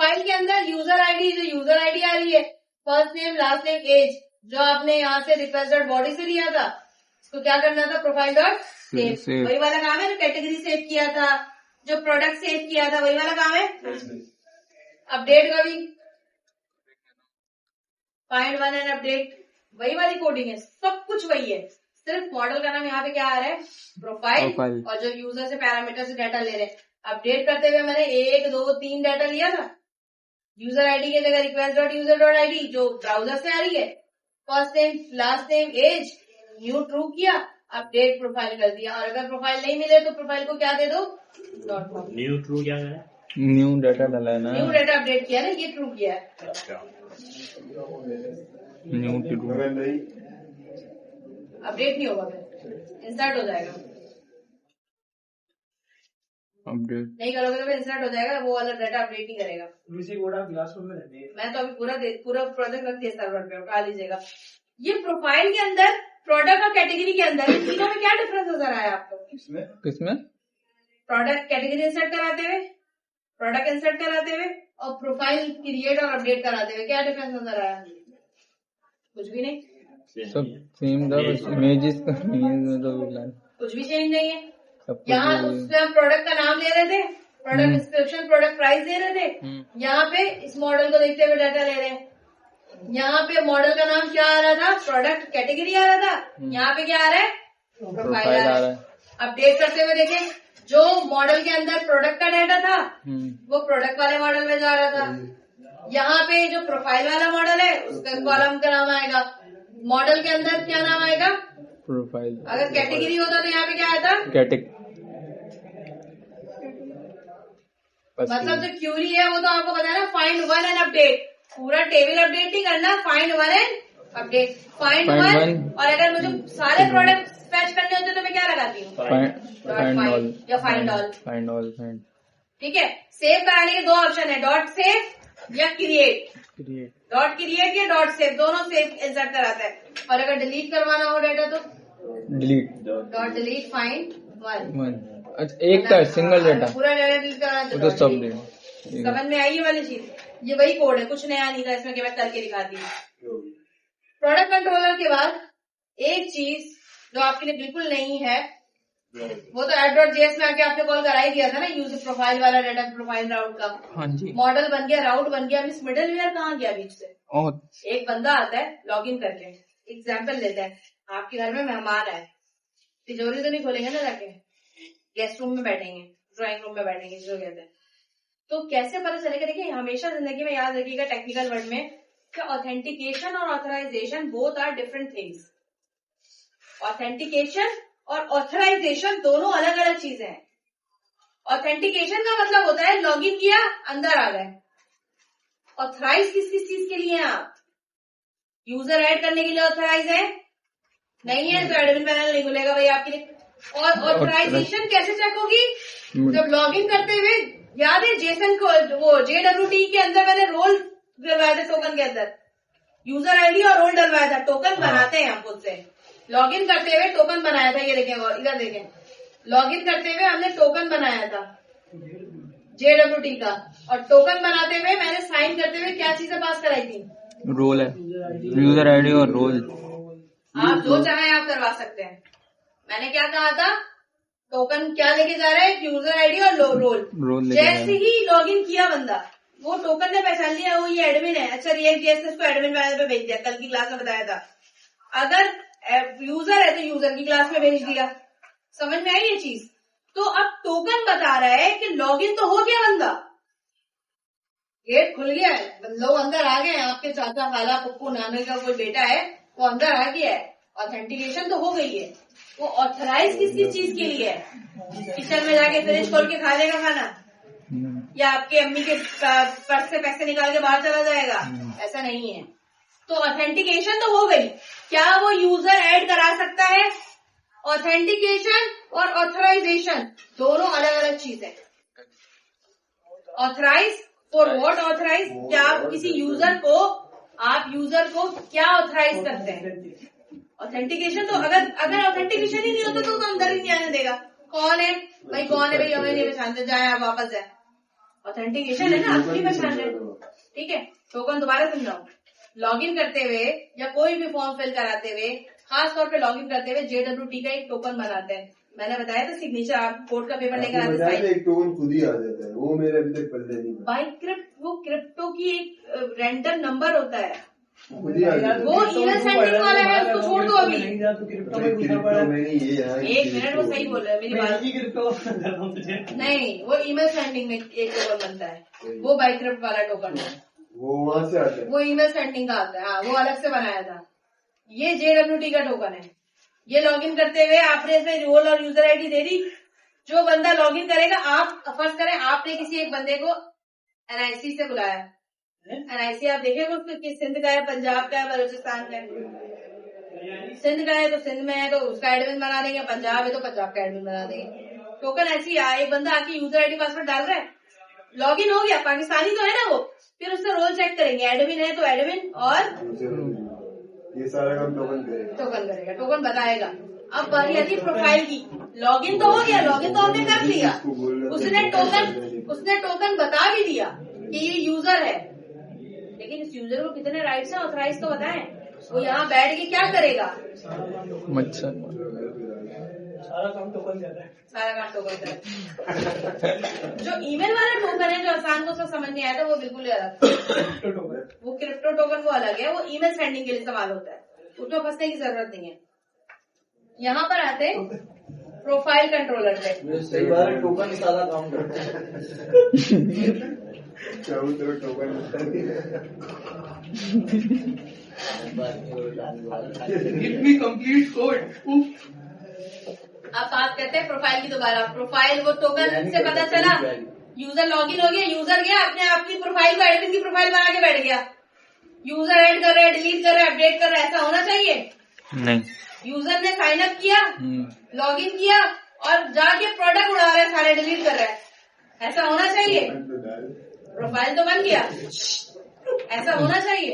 Profile के अंदर user ID, जो यूजर आईडी आ रही है, first name, last name, age, जो आपने यहाँ से रिक्वेस्ट डॉट बॉडी से लिया था, इसको क्या करना था, प्रोफाइल डॉट सेव। वही वाला काम है जो कैटेगरी सेव किया था, जो प्रोडक्ट सेव किया था, वही वाला काम है। अपडेट का भी फाइंड वन एंड अपडेट, वही वाली कोडिंग है, सब कुछ वही है। सिर्फ मॉडल का नाम यहाँ पे क्या आ रहा है, प्रोफाइल, और जो यूजर से पैरामीटर से डाटा ले रहे हैं। अपडेट करते हुए मैंने 1 2 3 डाटा लिया था। यूजर आईडी की जगह request dot user dot ID जो ब्राउजर से आ रही है, first name, last name, age, new true किया, अपडेट प्रोफाइल कर दिया। और अगर प्रोफाइल नहीं मिले तो प्रोफाइल को क्या दे दो, डॉट कॉम। न्यू ट्रू क्या है, न्यू डाटा डाला है ना, न्यू डाटा अपडेट किया ना, ये ट्रू किया है। न्यू ट्रू अपडेट नहीं होगा, फिर इंसर्ट हो जाएगा। अपडेट नहीं करोगे तो फिर इंसर्ट हो जाएगा, वो वाला डाटा अपडेट नहीं करेगा। क्लासरूम में रहती है। मैं तो अभी पूरा प्रोजेक्ट रख दिया सर्वर पे, उठा लीजिएगा। ये प्रोफाइल के अंदर, प्रोडक्ट और कैटेगरी के अंदर, इन तीनों में क्या डिफरेंस नजर आया आपको? किसमें? प्रोडक्ट कैटेगरी इंसर्ट कराते हुए, प्रोडक्ट इंसर्ट कराते हुए, और प्रोफाइल क्रिएट और अपडेट कराते हुए क्या डिफरेंस नजर आया? कुछ भी नहीं, सब सेम था, बस इमेजेस का में तो कुछ भी चेंज नहीं है। यहाँ उसमें हम प्रोडक्ट का नाम ले रहे थे, प्रोडक्ट डिस्क्रिप्शन, प्रोडक्ट प्राइस दे रहे थे। यहाँ पे इस मॉडल को देखते हुए डाटा ले रहे हैं। यहाँ पे मॉडल का नाम क्या आ रहा था, प्रोडक्ट कैटेगरी आ रहा था। यहाँ पे क्या आ रहा है, प्रोफाइल आ रहा है। अपडेट करते हुए देखें, जो मॉडल के अंदर प्रोडक्ट का डाटा था वो प्रोडक्ट वाले मॉडल में जा रहा था। यहाँ पे जो प्रोफाइल वाला मॉडल है उसका कॉलम का नाम आएगा, मॉडल के अंदर क्या नाम आएगा, प्रोफाइल। अगर कैटेगरी होता तो यहाँ पे क्या आता, मतलब जो क्यूरी है वो तो आपको बताया ना, फाइंड वन एंड अपडेट। पूरा टेबल अपडेट नहीं करना, find one and update. Find one, और अगर मुझे सारे प्रोडक्ट फैच करने होते तो मैं क्या लगाती हूँ, फाइंड ऑल या find all. Find all, find. ठीक है, सेव कराने के 2 ऑप्शन है, डॉट सेव या क्रिएट। डॉट क्रिएट या डॉट सेव, दोनों सेव इंसर्ट कराता है। और अगर डिलीट करवाना हो डाटा तो delete, dot delete find one. अच्छा, एक था सिंगल डाटा, पूरा डाटा डिलीट कराना तो सब समझ में आई ये वाली चीज। ये वही कोड है, कुछ नया नहीं था इसमें कि मैं करके दिखाती हूँ। प्रोडक्ट कंट्रोलर के बाद एक चीज जो आपके लिए बिल्कुल नहीं है, वो तो app.js में आके आपने कॉल करा ही दिया था ना, यूजर प्रोफाइल वाला डाटा प्रोफाइल राउट का। हाँ जी, मॉडल बन गया, राउट बन गया, मिस मिडल वेयर कहाँ गया बीच से? एक बंदा आता है लॉग इन करके, एग्जाम्पल लेते हैं, आपके घर में मेहमान आए, तिजोरी तो नहीं खोलेंगे ना जाके, गेस्ट रूम में बैठेंगे, ड्राइंग रूम में बैठेंगे जो कहते हैं, तो कैसे पता चलेगा? देखिए हमेशा जिंदगी में याद रखिएगा टेक्निकल वर्ड में कि ऑथेंटिकेशन और authorisation both are different things. Authentication और ऑथराइजेशन दोनों अलग अलग चीजें हैं। ऑथेंटिकेशन का मतलब होता है लॉगिन किया, अंदर आ गए। ऑथराइज किस किस चीज के लिए हैं आप? यूजर ऐड करने के लिए ऑथराइज है? नहीं है तो एडमिन पैनल नहीं खुलेगा भाई आपके लिए। और ऑथराइजेशन कैसे चेक होगी? जब लॉगिन करते हुए, याद है जेसन को, वो JWT के अंदर मैंने रोल डलवाया था, टोकन के अंदर यूजर आईडी और रोल डलवाया था। टोकन बनाते हैं हम खुद से, लॉगिन करते हुए टोकन बनाया था। ये देखें, इधर देखें, लॉगिन करते हुए हमने टोकन बनाया था JWT का, और टोकन बनाते हुए मैंने साइन करते हुए क्या चीजें पास कराई थी? रोल है, यूजर आईडी और रोल। आप जो चाहे आप करवा सकते हैं। मैंने क्या कहा था, टोकन क्या लेके जा रहा है, यूजर आईडी और रोल। जैसे ही लॉगिन किया बंदा, वो टोकन ने पहचान लिया वो ये एडमिन है। अच्छा, React.js ने इसको एडमिन पैनल पे भेज दिया, कल की क्लास में बताया था। अगर यूजर है तो यूजर की क्लास में भेज दिया। समझ में आई ये चीज? तो अब टोकन बता रहा है कि लॉगिन तो हो गया, बंदा गेट खुल गया है, लोग अंदर आ गए हैं, आपके चाचा खाला पप्पू नाना का कोई बेटा है वो अंदर आ गया है, ऑथेंटिकेशन तो हो गई है। वो ऑथराइज किस चीज के लिए है? किचन में जाके फ्रिज खोल के खा लेगा खाना, या आपकी अम्मी के पर्स से पैसे निकाल के बाहर चला जाएगा? ऐसा नहीं है। तो ऑथेंटिकेशन तो हो गई, क्या वो यूजर ऐड करा सकता है? ऑथेंटिकेशन और ऑथराइजेशन दोनों अलग अलग चीज है। Authorise for what? ऑथराइज क्या आप किसी यूजर को क्या ऑथराइज करते हैं? ऑथेंटिकेशन तो अगर ऑथेंटिकेशन ही नहीं होता तो अंदर ही नहीं आने देगा। कौन है भाई, कौन है भाई, हमें नहीं पहचानते, जाए आप वापस जाए। ऑथेंटिकेशन है ना, असली पहचान है। ठीक है, टोकन दोबारा समझाऊं। लॉगिन करते हुए या कोई भी फॉर्म फिल कराते हुए, खास तौर पे लॉगिन करते हुए JWT का एक टोकन बनाते हैं। मैंने बताया था सिग्नेचर, आप कोर्ट का पेपर लेकर आते हैं, एक टोकन खुद ही आ जाता है, वो मेरे अभी तक पल्ले नहीं बाई क्रिप्ट, वो क्रिप्टो की एक रैंडम नंबर होता है, खुद ही आ जाता है। वो ईमेल सेंडिंग वाला है, उसको छोड़ दो अभी। एक एक मिनट, वो सही बोल रहे हैं, मेरी बात नहीं, वो ईमेल सेंडिंग में एक टोकन बनता है, वो बाई क्रिप्ट वाला टोकन है, वो वहाँ से आता है, वो ईमेल सेंडिंग का आता है। हाँ, वो अलग से बनाया था। ये JWT का टोकन है। ये लॉगिन करते हुए आपने इसमें रोल और यूजर आईडी दे दी। जो बंदा लॉगिन करेगा, आप फर्स्ट करें, आपने किसी एक बंदे को NIC से बुलाया, NIC आप देखेंगे उसको कि सिंध का है, पंजाब का है, बलूचिस्तान का है। सिंध का है तो सिंध में है तो उसका एडमिन बना देंगे, पंजाब है तो पंजाब का एडमिन बना देंगे। टोकन ऐसी एक बंदा आके यूजर आईडी पासवर्ड डाल रहा है, लॉगिन हो गया, पाकिस्तानी तो है ना वो, फिर उसका रोल चेक करेंगे, एडमिन है तो एडमिन, और ये सारा काम टोकन करेगा, टोकन बताएगा। अब बारी आती है प्रोफाइल की। लॉगिन तो हो गया, लॉगिन तो हमने कर लिया, उसने टोकन बता भी दिया कि ये यूजर है, लेकिन इस यूजर को कितने राइट्स हैं, ऑथराइज तो बताएं। वो यहाँ बैठ के क्या करेगा? मच्छर सारा काम टोकन जाता है, सारा काम टोकन का। जो ईमेल वाला टोकन है, जो आसान को समझ नहीं आया था, वो बिल्कुल अलग, वो क्रिप्टो टोकन वो अलग है, वो ईमेल सेंडिंग के लिए इस्तेमाल होता है, उसमें फंसने की जरूरत नहीं है। यहाँ पर आते हैं प्रोफाइल कंट्रोलर पे। टोकन सारा काम करता है। Token complete code. अब बात करते हैं प्रोफाइल की दोबारा। प्रोफाइल वो टोकन से पता चला, यूजर लॉगिन हो गया, यूजर गया अपने आप की प्रोफाइल को एडमिन की प्रोफाइल बना के बैठ गया, यूजर ऐड कर रहा है, डिलीट कर रहा है, अपडेट कर रहा है, ऐसा होना चाहिए नहीं। यूजर ने साइन अप किया, लॉगिन किया और जाके प्रोडक्ट उड़ा रहा है, सारे डिलीट कर रहा है, ऐसा होना चाहिए? प्रोफाइल तो बन गया, ऐसा होना चाहिए।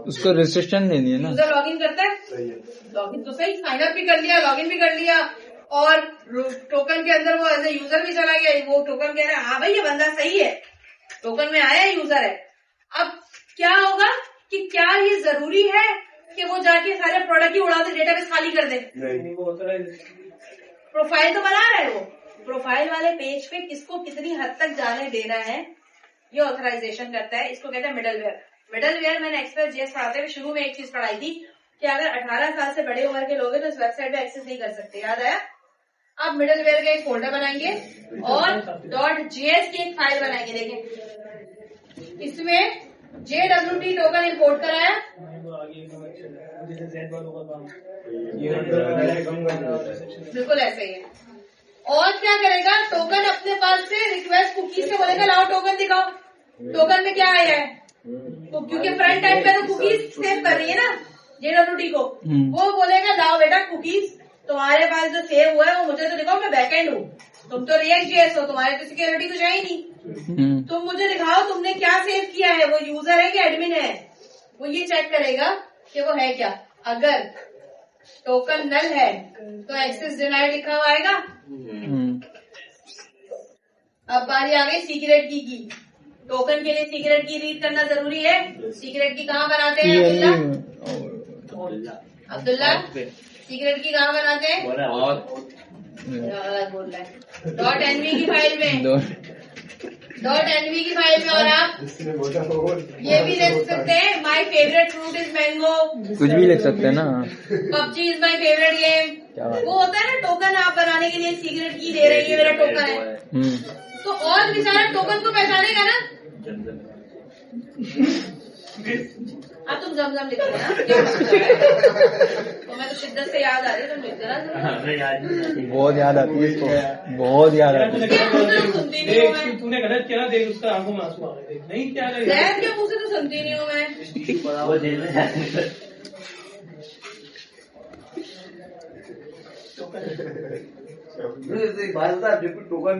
उसको रिस्ट्रिक्शन देनी है ना। यूजर लॉगिन करता है, लॉगिन तो सही, साइन अप भी कर लिया, लॉगिन भी कर लिया, और टोकन के अंदर वो एज ए यूजर भी चला गया, वो टोकन कह रहा है हाँ भाई ये बंदा सही है, टोकन में आया यूजर है। अब क्या होगा कि क्या ये जरूरी है कि वो जाके सारे प्रोडक्ट ही उड़ा दे, डेटाबेस खाली कर दे? प्रोफाइल तो बना रहा है वो, प्रोफाइल वाले पेज पे किसको कितनी हद तक जाने देना है ये ऑथराइजेशन करता है। इसको कहते हैं मिडलवेयर। मिडलवेयर मैंने एक्सप्रेस.js पढ़ाते हुए शुरू में एक चीज पढ़ाई थी कि अगर 18 साल से बड़े उम्र के लोग हैं तो इस वेबसाइट पे एक्सेस नहीं कर सकते, याद आया? आप मिडलवेयर का एक फोल्डर बनाएंगे और .js की एक फाइल बनाएंगे। देखें इसमें JWT टोकन इंपोर्ट कराया, बिल्कुल ऐसे ही है। और क्या करेगा, टोकन अपने पास से रिक्वेस्ट कुकीज से बोलेगा लाओ टोकन दिखाओ, टोकन में क्या आया है, तो क्योंकि फ्रंट एंड पे तो कुकीज सेव कर रही है ना JWT को, वो बोलेगा लाओ बेटा कुकीज, तुम्हारे पास जो सेव हुआ है वो मुझे तो दिखाओ, मैं बैकएंड हूँ, तुम तो React.js हो, तुम्हारे तो सिक्योरिटी कुछ है ही नहीं, तुम मुझे दिखाओ तुमने क्या सेव किया है, वो यूजर है कि एडमिन है, वो ये चेक करेगा कि वो है क्या। अगर टोकन नल है तो एक्सेस डिनाइड लिखा हुआ आएगा। अब बारी आ गई सीक्रेट की। टोकन के लिए सीक्रेट की रीड करना जरूरी है। सीक्रेट की कहाँ बनाते हैं अब्दुल्ला? सीक्रेट की कहाँ बनाते हैं? बोल रहा है .nv की फाइल में, .nv की फाइल में। और आप ये भी लिख सकते हैं my favourite fruit is mango, कुछ भी लिख सकते हैं ना। PUBG is my favourite game. वो होता है ना टोकन आप बनाने के लिए सीक्रेट की दे रही है, मेरा टोकन है, तो और बेचारा टोकन को पहचानेगा ना। अब तुम जमजम लिख देना, तो मैं तो शिद्दत से याद आ रही है, तुम लिख देना। बहुत याद आती है इसको, बहुत याद आती है। तूने गलत किया ना, देख उसका आंखों में आंसू आ गए, नहीं क्या जैद के मुंह से तो सुनती नहीं हूँ मैं। टोकन